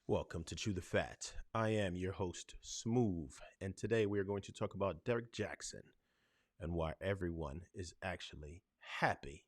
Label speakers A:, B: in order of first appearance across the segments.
A: Welcome to Chew the Fat. I am your host, Smooth, and today we are going to talk about Derrick Jaxn and why everyone is actually happy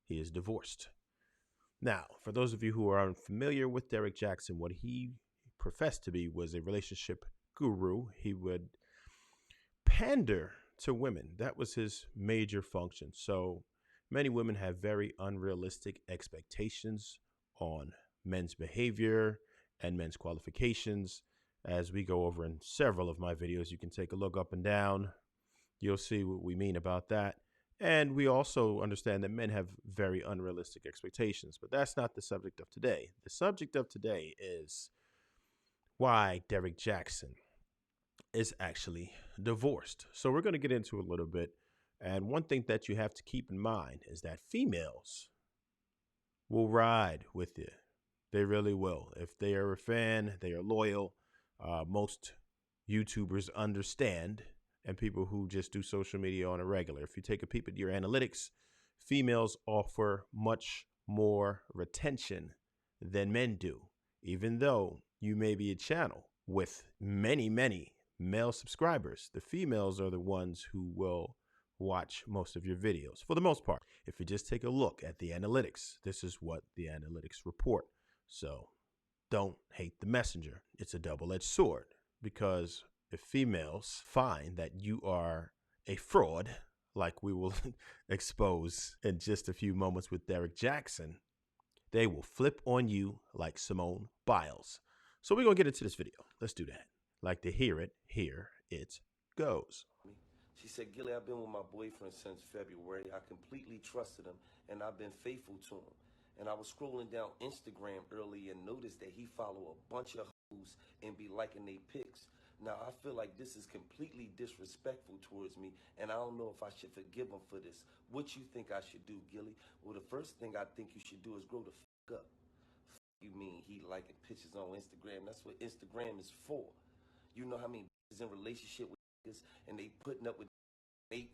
A: he is divorced. Now, for those of you who are unfamiliar with Derrick Jaxn, what he professed to be was a relationship guru. He would pander to women. That was his major function. So many women have very unrealistic expectations on men's behavior and men's qualifications. As we go over in several of my videos, you can take a look up and down. You'll see what we mean about that. And we also understand that men have very unrealistic expectations, but that's not the subject of today. The subject of today is why Derrick Jaxn is actually divorced. So we're going to get into a little bit. And one thing that you have to keep in mind is that females will ride with you. They really will. If they are a fan, they are loyal. Most YouTubers understand, and people who just do social media on a regular. If you take a peep at your analytics, females offer much more retention than men do. Even though you may be a channel with many, many male subscribers, the females are the ones who will watch most of your videos for the most part. If you just take a look at the analytics, this is what the analytics report. So don't hate the messenger. It's a double-edged sword, because if females find that you are a fraud, like we will expose in just a few moments with Derrick Jaxn, they will flip on you like Simone Biles. So we're going to get into this video. Let's do that. Like to hear it, here it goes.
B: She said, Gilly, I've been with my boyfriend since February. I completely trusted him, and I've been faithful to him. And I was scrolling down Instagram early and noticed that he follow a bunch of hoes and be liking they pics. Now, I feel like this is completely disrespectful towards me, and I don't know if I should forgive him for this. What you think I should do, Gilly? Well, the first thing I think you should do is grow the fuck up. You mean he liking pictures on Instagram? That's what Instagram is for. You know how many is in relationship with niggas and they putting up with 8,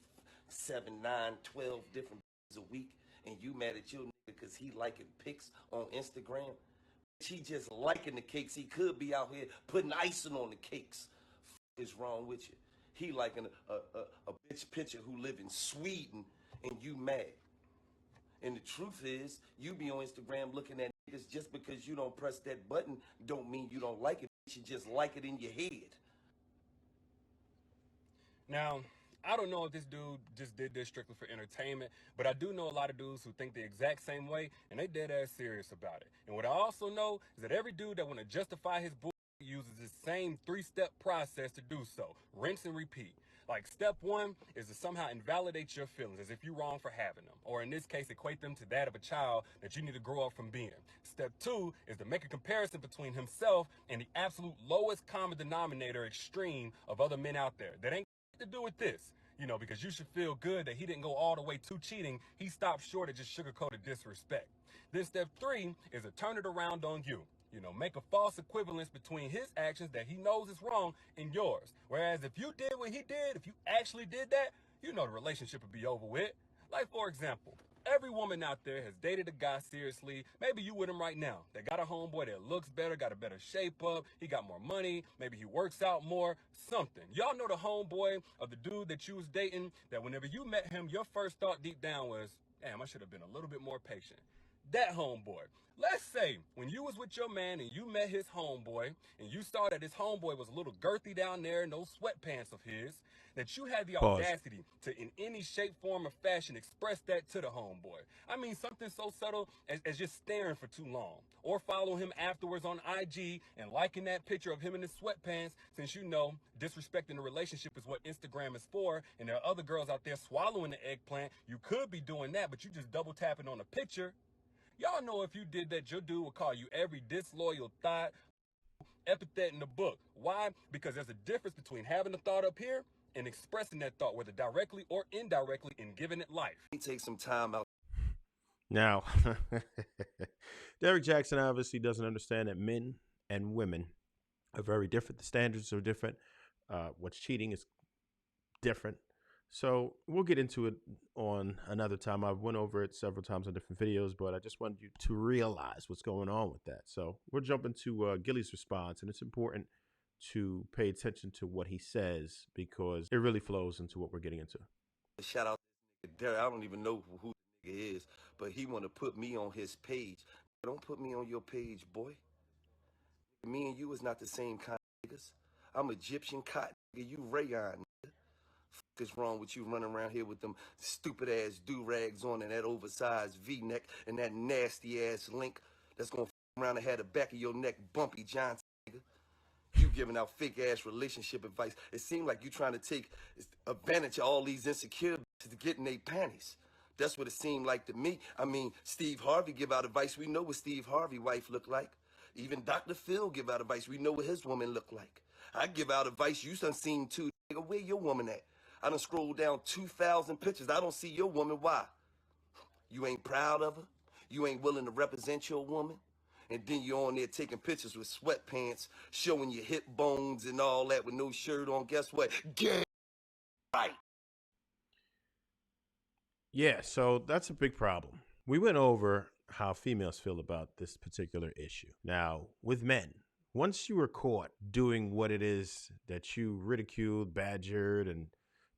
B: 7, 9, 12 different a week, and you mad at your nigga because he liking pics on Instagram? He just liking the cakes. He could be out here putting icing on the cakes. Is wrong with you? He liking a bitch picture who live in Sweden, and you mad. And the truth is, you be on Instagram looking at niggas. Just because you don't press that button don't mean you don't like it. You just like it in your head.
C: Now, I don't know if this dude just did this strictly for entertainment, but I do know a lot of dudes who think the exact same way, and they dead ass serious about it. And what I also know is that every dude that want to justify his bull uses the same 3-step process to do so. Rinse and repeat. Like, step 1 is to somehow invalidate your feelings as if you're wrong for having them, or in this case, equate them to that of a child that you need to grow up from being. Step 2 is to make a comparison between himself and the absolute lowest common denominator extreme of other men out there that ain't to do with this, because you should feel good that he didn't go all the way to cheating. He stopped short of just sugarcoated disrespect. Then step 3 is to turn it around on you. Make a false equivalence between his actions that he knows is wrong and yours. Whereas if you did what he did, if you actually did that, the relationship would be over with. Like, for example, every woman out there has dated a guy seriously. Maybe you with him right now. They got a homeboy that looks better, got a better shape up. He got more money. Maybe he works out more. Something. Y'all know the homeboy of the dude that you was dating, that whenever you met him, your first thought deep down was, damn, I should have been a little bit more patient. That homeboy. Let's say when you was with your man and you met his homeboy and you saw that his homeboy was a little girthy down there in those sweatpants of his, that you had the
A: Pause.
C: audacity to, in any shape, form, or fashion, express that to the homeboy. I mean, something so subtle as just staring for too long. Or follow him afterwards on IG and liking that picture of him in his sweatpants, since disrespecting the relationship is what Instagram is for, and there are other girls out there swallowing the eggplant. You could be doing that, but you just double tapping on a picture. Y'all know if you did that, your dude would call you every disloyal thought, epithet in the book. Why? Because there's a difference between having a thought up here and expressing that thought, whether directly or indirectly, and giving it life.
B: He takes some time out.
A: Now, Derrick Jaxn obviously doesn't understand that men and women are very different. The standards are different. What's cheating is different. So we'll get into it on another time. I've went over it several times on different videos, but I just wanted you to realize what's going on with that. So we're jumping to Gilly's response, and it's important to pay attention to what he says because it really flows into what we're getting into.
B: Shout out to Derrick. I don't even know who the nigga is, but he want to put me on his page. Don't put me on your page, boy. Me and you is not the same kind of niggas. I'm Egyptian cotton, nigga. You rayon, nigga. Fuck is wrong with you running around here with them stupid ass do-rags on and that oversized V-neck and that nasty ass link that's gonna around and have the back of your neck bumpy, Johnson, nigga. You giving out fake ass relationship advice. It seemed like you trying to take advantage of all these insecure to get in their panties. That's what it seemed like to me. I mean, Steve Harvey give out advice. We know what Steve Harvey wife look like. Even Dr. Phil give out advice. We know what his woman look like. I give out advice. You done seen too. Nigga, where your woman at? I done scrolled down 2,000 pictures. I don't see your woman. Why? You ain't proud of her? You ain't willing to represent your woman? And then you're on there taking pictures with sweatpants, showing your hip bones and all that with no shirt on. Guess what? Gay. Right.
A: Yeah, so that's a big problem. We went over how females feel about this particular issue. Now, with men, once you are caught doing what it is that you ridiculed, badgered, and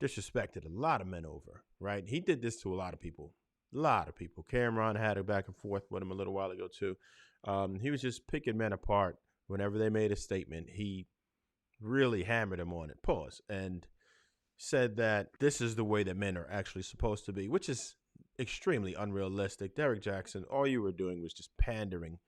A: disrespected a lot of men over, right? He did this to a lot of people. A lot of people. Cameron had it back and forth with him a little while ago, too. He was just picking men apart whenever they made a statement. He really hammered them on it. Pause. And said that this is the way that men are actually supposed to be, which is extremely unrealistic. Derrick Jaxn, all you were doing was just pandering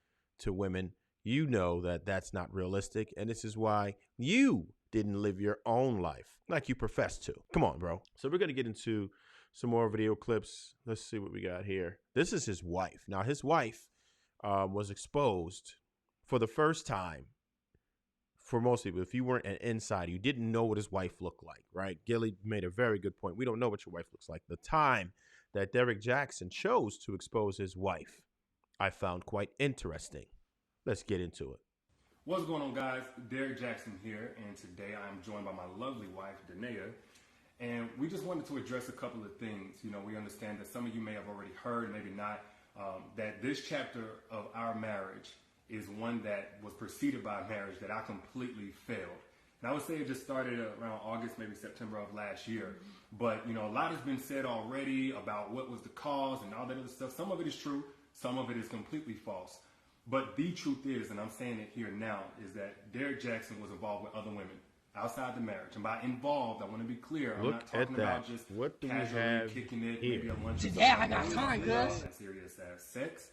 A: to women. You know that that's not realistic, and this is why you didn't live your own life like you professed to. Come on, bro. So we're going to get into some more video clips. Let's see what we got here. This is his wife. Now, his wife was exposed for the first time. For most people, if you weren't an insider, you didn't know what his wife looked like, right? Gilly made a very good point. We don't know what your wife looks like. The time that Derrick Jaxn chose to expose his wife, I found quite interesting. Let's get into it.
C: What's going on, guys? Derrick Jaxn here, and today I'm joined by my lovely wife, Danae, and we just wanted to address a couple of things. You know, we understand that some of you may have already heard, maybe not, that this chapter of our marriage is one that was preceded by a marriage that I completely failed. And I would say it just started around August, maybe September of last year. But, you know, a lot has been said already about what was the cause and all that other stuff. Some of it is true. Some of it is completely false. But the truth is, and I'm saying it here now, is that Derrick Jaxn was involved with other women outside the marriage. And by involved, I want to be clear. I'm not talking about just casually kicking it, maybe a lunch.
D: Yeah, I got time, cuz.
C: As serious as sex.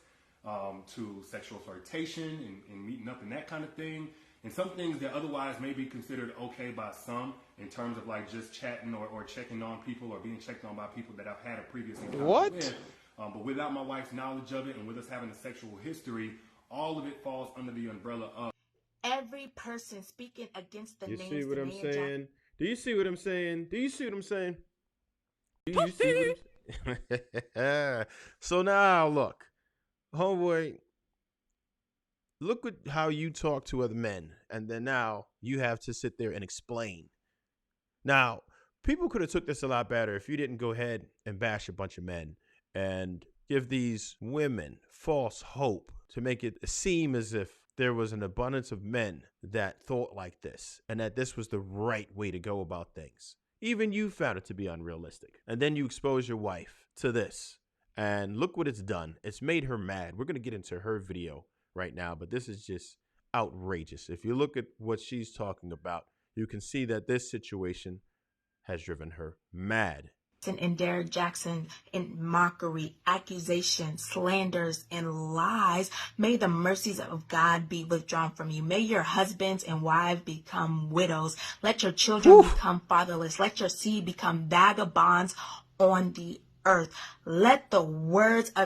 C: To sexual flirtation and meeting up and that kind of thing. And some things that otherwise may be considered okay by some in terms of like just chatting or checking on people or being checked on by people that I've had a previous encounter with. But without my wife's knowledge of it and with us having a sexual history, all of it falls under the umbrella of
D: every person speaking against the names.
A: You see what I'm saying? Do you see what I'm saying? Do you see what I'm saying? Do you see what I'm saying? So now look. Homeboy, look at how you talk to other men, and then now you have to sit there and explain. Now, people could have took this a lot better if you didn't go ahead and bash a bunch of men and give these women false hope to make it seem as if there was an abundance of men that thought like this and that this was the right way to go about things. Even you found it to be unrealistic. And then you expose your wife to this. And look what it's done. It's made her mad. We're going to get into her video right now, but this is just outrageous. If you look at what she's talking about, you can see that this situation has driven her mad.
D: And Derrick Jaxn in mockery, accusations, slanders, and lies. May the mercies of God be withdrawn from you. May your husbands and wives become widows. Let your children become fatherless. Let your seed become vagabonds on the earth. Let the words of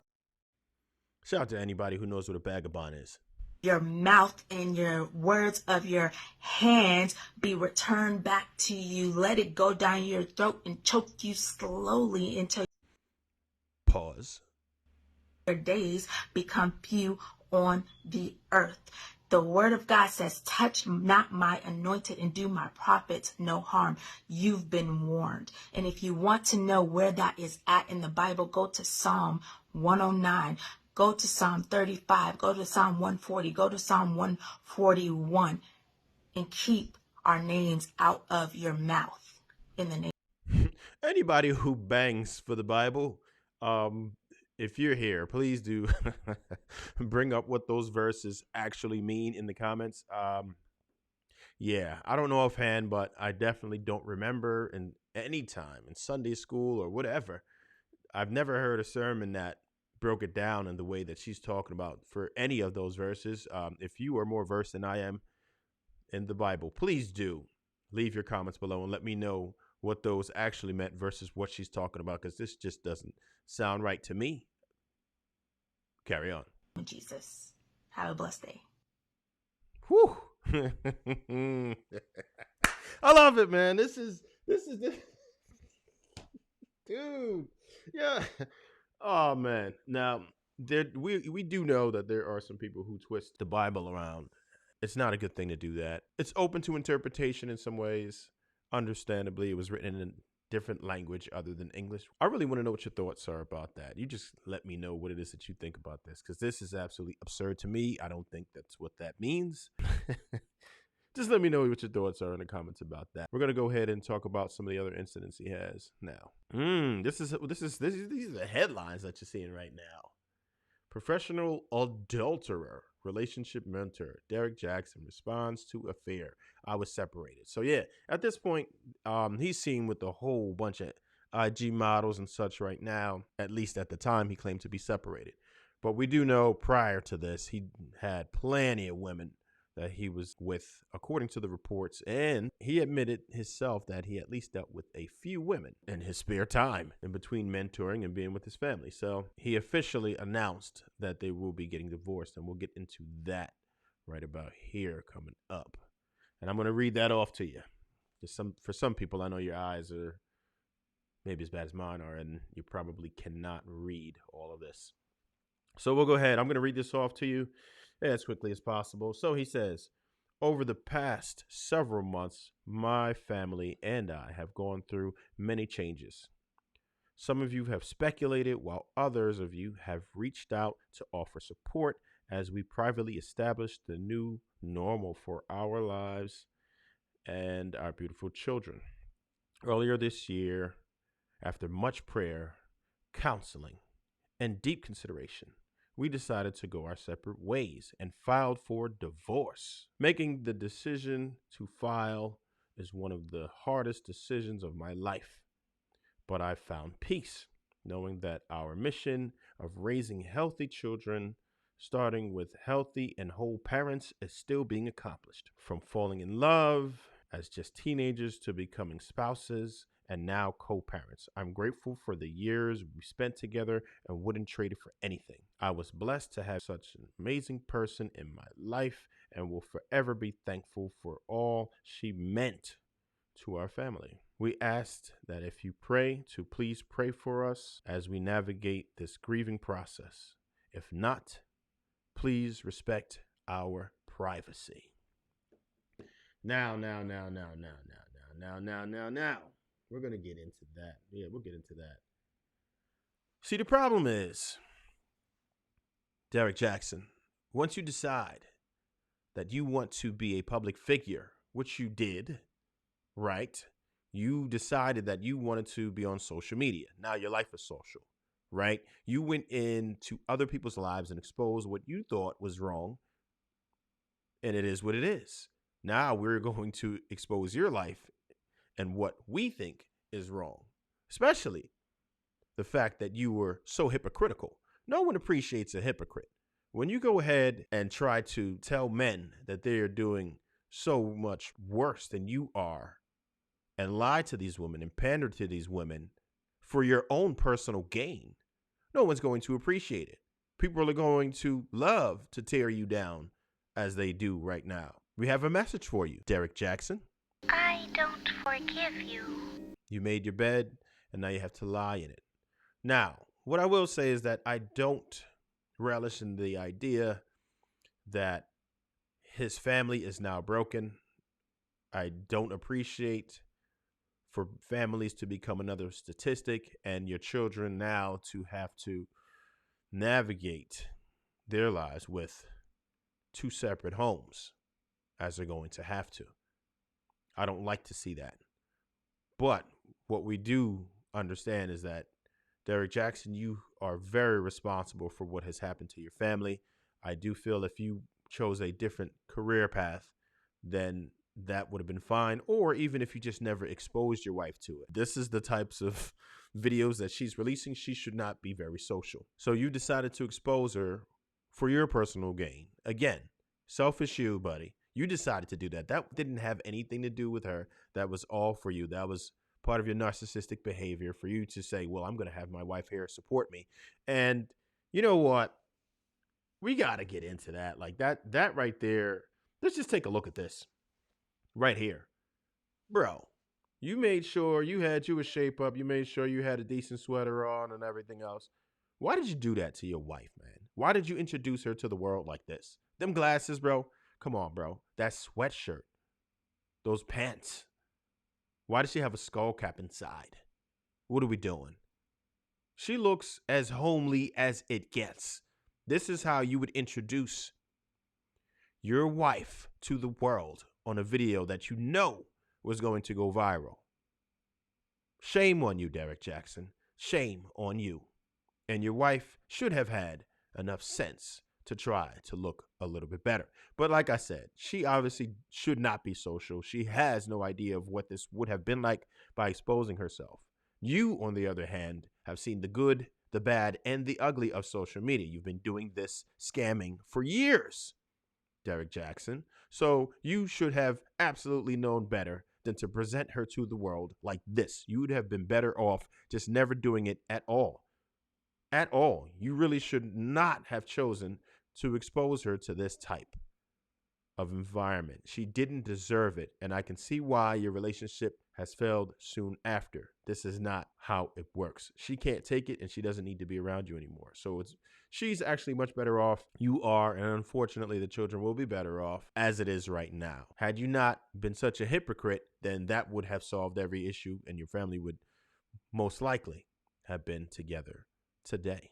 A: shout out to anybody who knows what a vagabond is.
D: Your mouth and your words of your hands be returned back to you. Let it go down your throat and choke you slowly until
A: pause.
D: Your days become few on the earth. The word of God says, touch not my anointed and do my prophets no harm. You've been warned. And if you want to know where that is at in the Bible, go to Psalm 109, go to Psalm 35, go to Psalm 140, go to Psalm 141, and keep our names out of your mouth in the name.
A: Anybody who bangs for the Bible, if you're here, please do bring up what those verses actually mean in the comments. Yeah, I don't know offhand, but I definitely don't remember in any time in Sunday school or whatever. I've never heard a sermon that broke it down in the way that she's talking about for any of those verses. If you are more versed than I am in the Bible, please do leave your comments below and let me know what those actually meant versus what she's talking about, because this just doesn't sound right to me. Carry on.
D: Jesus. Have a blessed day.
A: Whew. I love it, man. This is dude. Yeah. Oh man. Now we do know that there are some people who twist the Bible around. It's not a good thing to do that. It's open to interpretation in some ways. Understandably, it was written in a different language other than English. I really want to know what your thoughts are about that. You just let me know what it is that you think about this, because this is absolutely absurd to me. I don't think that's what that means. Just let me know what your thoughts are in the comments about that. We're gonna go ahead and talk about some of the other incidents he has now. These are the headlines that you're seeing right now. Professional adulterer, relationship mentor, Derrick Jaxn responds to affair. I was separated. So yeah, at this point, he's seen with a whole bunch of IG models and such right now. At least at the time, he claimed to be separated. But we do know prior to this, he had plenty of women that he was with, according to the reports, and he admitted himself that he at least dealt with a few women in his spare time in between mentoring and being with his family. So he officially announced that they will be getting divorced, and we'll get into that right about here coming up. And I'm going to read that off to you. For some people, I know your eyes are maybe as bad as mine are, and you probably cannot read all of this. So we'll go ahead. I'm going to read this off to you as quickly as possible. So he says, over the past several months, my family and I have gone through many changes. Some of you have speculated, while others of you have reached out to offer support as we privately establish the new normal for our lives and our beautiful children. Earlier this year, after much prayer, counseling, and deep consideration, we decided to go our separate ways and filed for divorce. Making the decision to file is one of the hardest decisions of my life, but I found peace knowing that our mission of raising healthy children, starting with healthy and whole parents, is still being accomplished. From falling in love as just teenagers to becoming spouses and now co-parents. I'm grateful for the years we spent together and wouldn't trade it for anything. I was blessed to have such an amazing person in my life and will forever be thankful for all she meant to our family. We asked that if you pray, to please pray for us as we navigate this grieving process. If not, please respect our privacy. Now. We're going to get into that. Yeah, we'll get into that. See, the problem is, Derrick Jaxn, once you decide that you want to be a public figure, which you did, right? You decided that you wanted to be on social media. Now your life is social, right? You went into other people's lives and exposed what you thought was wrong, and it is what it is. Now we're going to expose your life and what we think is wrong, especially the fact that you were so hypocritical. No one appreciates a hypocrite. When you go ahead and try to tell men that they are doing so much worse than you are and lie to these women and pander to these women for your own personal gain, no one's going to appreciate it. People are going to love to tear you down as they do right now. We have a message for you, Derrick Jaxn.
E: I don't forgive you.
A: You made your bed, and now you have to lie in it. Now, what I will say is that I don't relish in the idea that his family is now broken. I don't appreciate for families to become another statistic and your children now to have to navigate their lives with two separate homes as they're going to have to. I don't like to see that. But what we do understand is that, Derrick Jaxn, you are very responsible for what has happened to your family. I do feel if you chose a different career path, then that would have been fine. Or even if you just never exposed your wife to it. This is the types of videos that she's releasing. She should not be very social. So you decided to expose her for your personal gain. Again, selfish you, buddy. You decided to do that. That didn't have anything to do with her. That was all for you. That was part of your narcissistic behavior for you to say, well, I'm going to have my wife here support me. And you know what? We got to get into that. Like that right there. Let's just take a look at this right here. Bro, you made sure you had you a shape up. You made sure you had a decent sweater on and everything else. Why did you do that to your wife, man? Why did you introduce her to the world like this? Them glasses, bro. Come on, bro. That sweatshirt. Those pants. Why does she have a skull cap inside? What are we doing? She looks as homely as it gets. This is how you would introduce your wife to the world on a video that you know was going to go viral. Shame on you, Derrick Jaxn. Shame on you. And your wife should have had enough sense to try to look a little bit better. But like I said, she obviously should not be social. She has no idea of what this would have been like by exposing herself. You, on the other hand, have seen the good, the bad, and the ugly of social media. You've been doing this scamming for years, Derrick Jaxn. So you should have absolutely known better than to present her to the world like this. You would have been better off just never doing it at all. At all. You really should not have chosen to expose her to this type of environment. She didn't deserve it, and I can see why your relationship has failed soon after. This is not how it works. She can't take it, and she doesn't need to be around you anymore. So she's actually much better off. You are, and unfortunately, the children will be better off as it is right now. Had you not been such a hypocrite, then that would have solved every issue, and your family would most likely have been together today.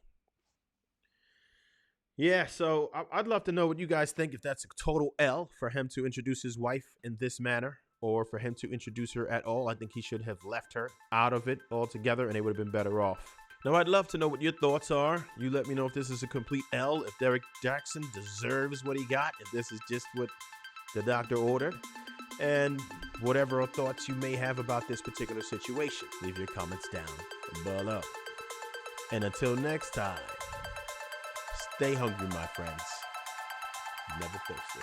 A: Yeah, so I'd love to know what you guys think, if that's a total L for him to introduce his wife in this manner, or for him to introduce her at all. I think he should have left her out of it altogether, and they would have been better off. Now, I'd love to know what your thoughts are. You let me know if this is a complete L, if Derrick Jaxn deserves what he got, if this is just what the doctor ordered, and whatever thoughts you may have about this particular situation. Leave your comments down below. And until next time, stay hungry, my friends. Never thirsty.